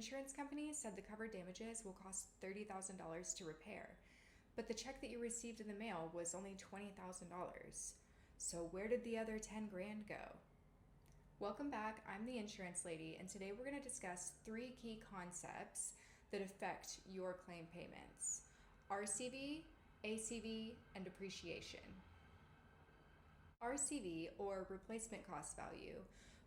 insurance company said the covered damages will cost $30,000 to repair, but the check that you received in the mail was only $20,000. So where did the other 10 grand go? Welcome back, I'm the insurance lady, and today we're going to discuss 3 key concepts that affect your claim payments: RCV, ACV, and depreciation. RCV, or replacement cost value,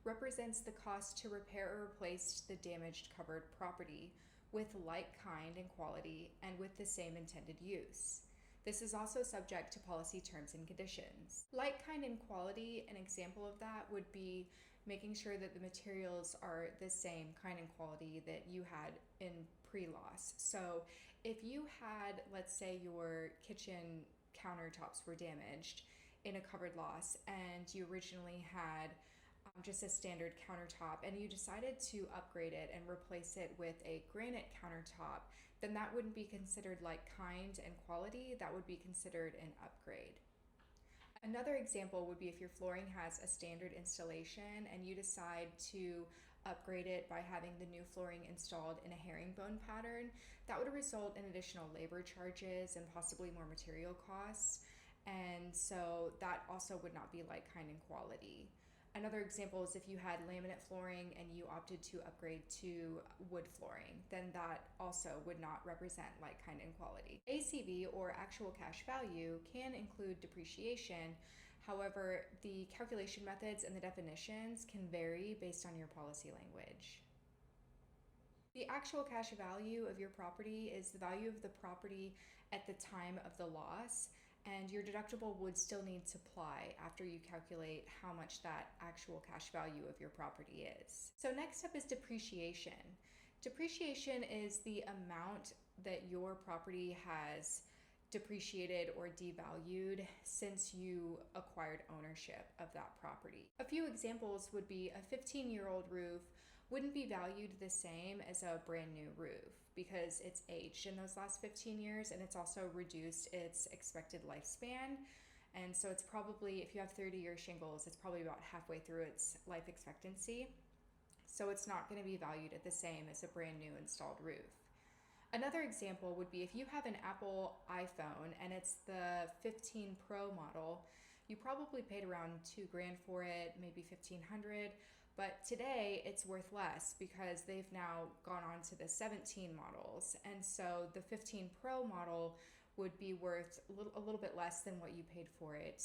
represents the cost to repair or replace the damaged covered property with like kind and quality and with the same intended use. This is also subject to policy terms and conditions. Like kind and quality, an example of that would be making sure that the materials are the same kind and quality that you had in pre-loss. So if you had, let's say, your kitchen countertops were damaged in a covered loss and you originally had just a standard countertop and you decided to upgrade it and replace it with a granite countertop, then that wouldn't be considered like kind and quality, that would be considered an upgrade. Another example would be if your flooring has a standard installation and you decide to upgrade it by having the new flooring installed in a herringbone pattern, that would result in additional labor charges and possibly more material costs. And so that also would not be like kind and quality. Another example is if you had laminate flooring and you opted to upgrade to wood flooring, then that also would not represent like kind and quality. ACV, or actual cash value, can include depreciation. However, the calculation methods and the definitions can vary based on your policy language. The actual cash value of your property is the value of the property at the time of the loss, and your deductible would still need to apply after you calculate how much that actual cash value of your property is. So next up is depreciation. Depreciation is the amount that your property has depreciated or devalued since you acquired ownership of that property. A few examples would be a 15-year-old roof wouldn't be valued the same as a brand new roof because it's aged in those last 15 years and it's also reduced its expected lifespan. And so it's probably, if you have 30-year shingles, it's probably about halfway through its life expectancy. So it's not going to be valued at the same as a brand new installed roof. Another example would be if you have an Apple iPhone and it's the 15 Pro model, you probably paid around $2 grand for it, maybe $1,500, but today it's worth less because they've now gone on to the 17 models. And so the 15 Pro model would be worth a little bit less than what you paid for it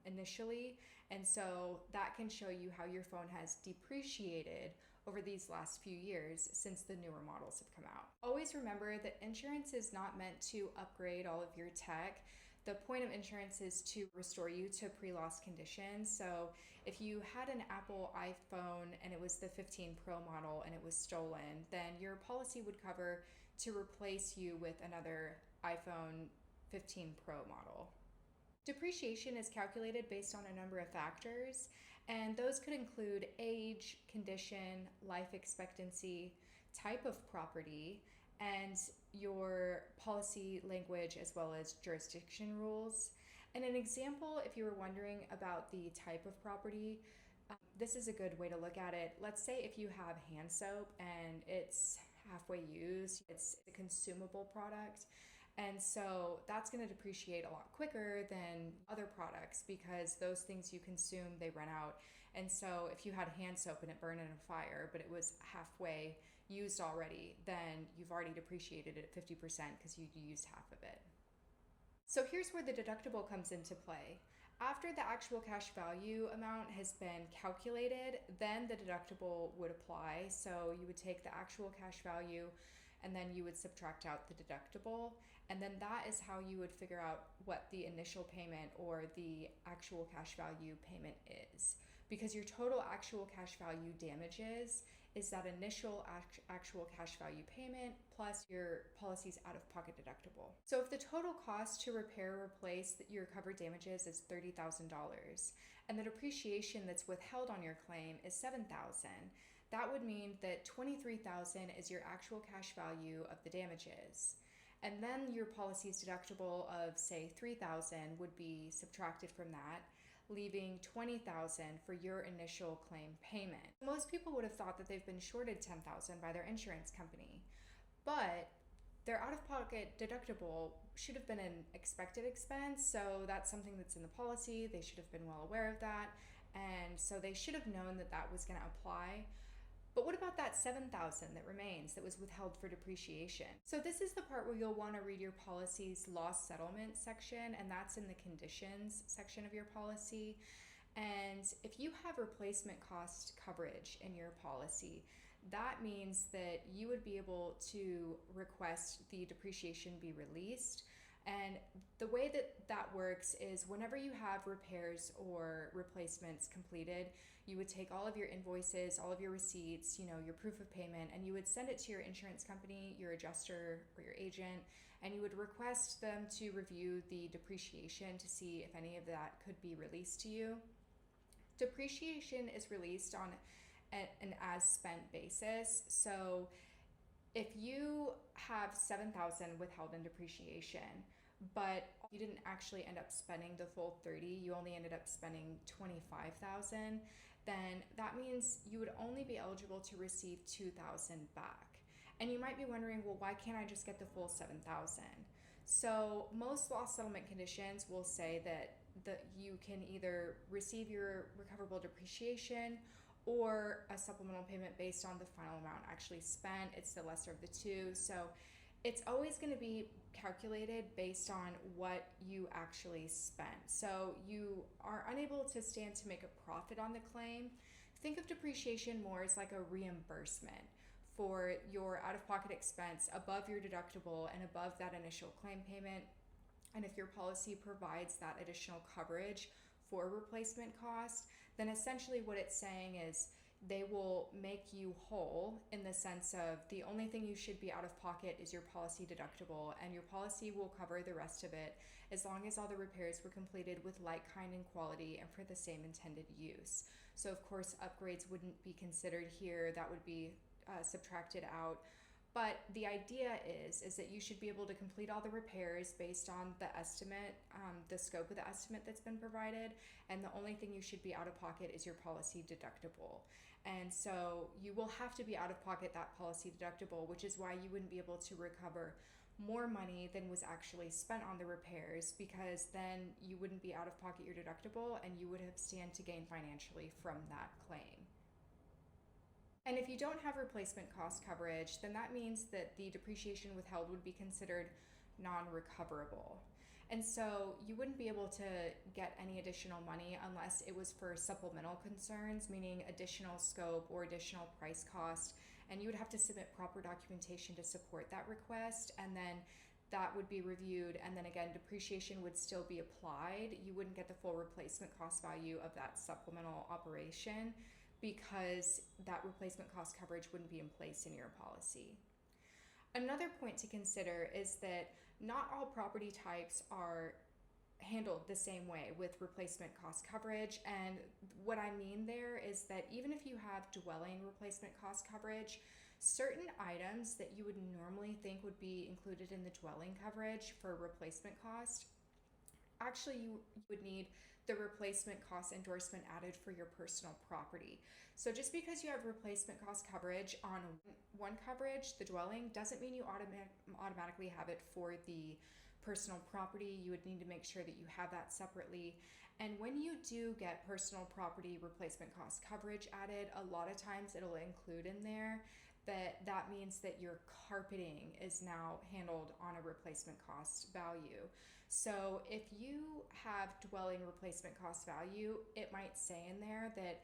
initially. And so that can show you how your phone has depreciated over these last few years since the newer models have come out. Always remember that insurance is not meant to upgrade all of your tech. The point of insurance is to restore you to pre-loss conditions. So if you had an Apple iPhone and it was the 15 Pro model and it was stolen, then your policy would cover to replace you with another iPhone 15 Pro model. Depreciation is calculated based on a number of factors, and those could include age, condition, life expectancy, type of property, and your policy language as well as jurisdiction rules. And an example, if you were wondering about the type of property, this is a good way to look at it. Let's say if you have hand soap and it's halfway used, it's a consumable product. And so that's going to depreciate a lot quicker than other products because those things you consume, they run out. And so if you had hand soap and it burned in a fire, but it was halfway used already, then you've already depreciated it at 50% because you used half of it. So here's where the deductible comes into play. After the actual cash value amount has been calculated, then the deductible would apply. So you would take the actual cash value and then you would subtract out the deductible. And then that is how you would figure out what the initial payment or the actual cash value payment is. Because your total actual cash value damages is that initial actual cash value payment plus your policy's out-of-pocket deductible. So if the total cost to repair or replace your covered damages is $30,000 and the depreciation that's withheld on your claim is $7,000, that would mean that $23,000 is your actual cash value of the damages. And then your policy's deductible of, say, $3,000 would be subtracted from that, leaving $20,000 for your initial claim payment. Most people would have thought that they've been shorted $10,000 by their insurance company, but their out-of-pocket deductible should have been an expected expense, so that's something that's in the policy. They should have been well aware of that, and so they should have known that that was going to apply. But what about that $7,000 that remains that was withheld for depreciation? So this is the part where you'll want to read your policy's loss settlement section, and that's in the conditions section of your policy. And if you have replacement cost coverage in your policy, that means that you would be able to request the depreciation be released. And the way that that works is whenever you have repairs or replacements completed, you would take all of your invoices, all of your receipts, your proof of payment, and you would send it to your insurance company, your adjuster, or your agent, and you would request them to review the depreciation to see if any of that could be released to you. Depreciation is released on an as-spent basis. So if you have $7,000 withheld in depreciation, but you didn't actually end up spending the full $30,000, you only ended up spending $25,000, then that means you would only be eligible to receive $2,000 back. And you might be wondering, well, why can't I just get the full $7,000? So most loss settlement conditions will say that you can either receive your recoverable depreciation or a supplemental payment based on the final amount actually spent. It's the lesser of the two. So it's always going to be calculated based on what you actually spent. So you are unable to stand to make a profit on the claim. Think of depreciation more as like a reimbursement for your out-of-pocket expense above your deductible and above that initial claim payment. And if your policy provides that additional coverage for replacement cost, then essentially what it's saying is they will make you whole in the sense of the only thing you should be out of pocket is your policy deductible, and your policy will cover the rest of it as long as all the repairs were completed with like, kind, and quality and for the same intended use. So of course upgrades wouldn't be considered here, that would be subtracted out. But the idea is that you should be able to complete all the repairs based on the estimate, the scope of the estimate that's been provided, and the only thing you should be out of pocket is your policy deductible. And so you will have to be out of pocket that policy deductible, which is why you wouldn't be able to recover more money than was actually spent on the repairs, because then you wouldn't be out of pocket your deductible and you would have stand to gain financially from that claim. And if you don't have replacement cost coverage, then that means that the depreciation withheld would be considered non-recoverable. And so you wouldn't be able to get any additional money unless it was for supplemental concerns, meaning additional scope or additional price cost. And you would have to submit proper documentation to support that request. And then that would be reviewed. And then again, depreciation would still be applied. You wouldn't get the full replacement cost value of that supplemental operation, because that replacement cost coverage wouldn't be in place in your policy. Another point to consider is that not all property types are handled the same way with replacement cost coverage. And what I mean there is that even if you have dwelling replacement cost coverage, certain items that you would normally think would be included in the dwelling coverage for replacement cost, actually you would need the replacement cost endorsement added for your personal property. So just because you have replacement cost coverage on one coverage, the dwelling, doesn't mean you automatically have it for the personal property. You would need to make sure that you have that separately. And when you do get personal property replacement cost coverage added, a lot of times it'll include in there that means that your carpeting is now handled on a replacement cost value. So if you have dwelling replacement cost value, it might say in there that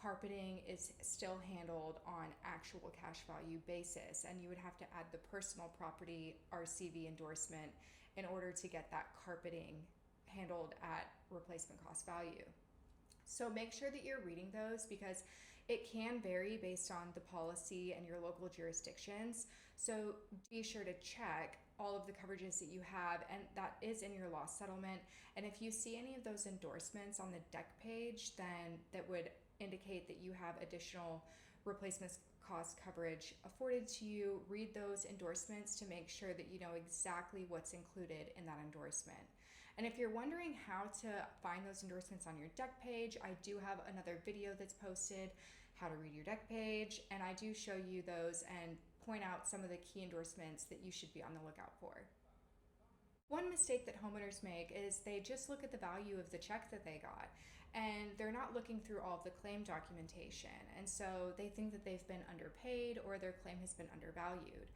carpeting is still handled on actual cash value basis, and you would have to add the personal property RCV endorsement in order to get that carpeting handled at replacement cost value. So make sure that you're reading those, because it can vary based on the policy and your local jurisdictions. So be sure to check all of the coverages that you have, and that is in your loss settlement. And if you see any of those endorsements on the deck page, then that would indicate that you have additional replacement cost coverage afforded to you. Read those endorsements to make sure that you know exactly what's included in that endorsement. And if you're wondering how to find those endorsements on your deck page, I do have another video that's posted, how to read your deck page, and I do show you those and point out some of the key endorsements that you should be on the lookout for. One mistake that homeowners make is they just look at the value of the check that they got, and they're not looking through all of the claim documentation, and so they think that they've been underpaid or their claim has been undervalued.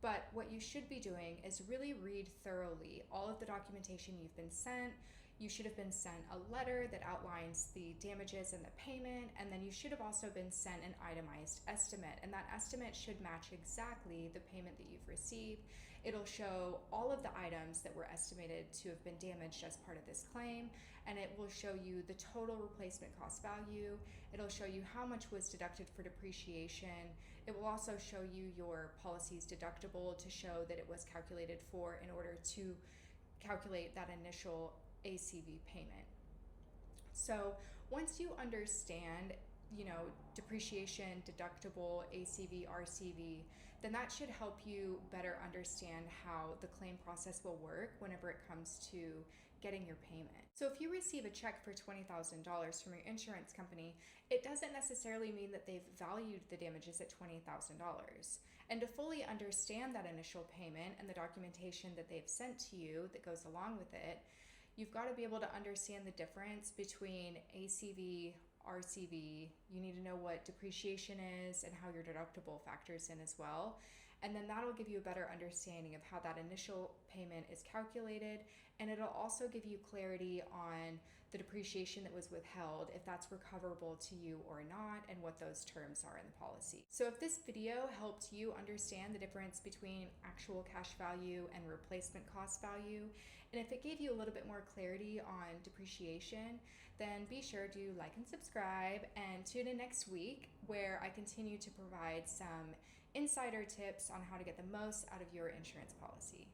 But what you should be doing is really read thoroughly all of the documentation you've been sent. You should have been sent a letter that outlines the damages and the payment, and then you should have also been sent an itemized estimate, and that estimate should match exactly the payment that you've received. It'll show all of the items that were estimated to have been damaged as part of this claim, and it will show you the total replacement cost value. It'll show you how much was deducted for depreciation. It will also show you your policy's deductible to show that it was calculated for in order to calculate that initial ACV payment. So once you understand, depreciation, deductible, ACV, RCV, then that should help you better understand how the claim process will work whenever it comes to getting your payment. So if you receive a check for $20,000 from your insurance company, it doesn't necessarily mean that they've valued the damages at $20,000. And to fully understand that initial payment and the documentation that they've sent to you that goes along with it, you've got to be able to understand the difference between ACV, RCV. You need to know what depreciation is and how your deductible factors in as well. And then that'll give you a better understanding of how that initial payment is calculated. And it'll also give you clarity on the depreciation that was withheld, if that's recoverable to you or not, and what those terms are in the policy. So if this video helped you understand the difference between actual cash value and replacement cost value, and if it gave you a little bit more clarity on depreciation, then be sure to like and subscribe and tune in next week where I continue to provide some insider tips on how to get the most out of your insurance policy.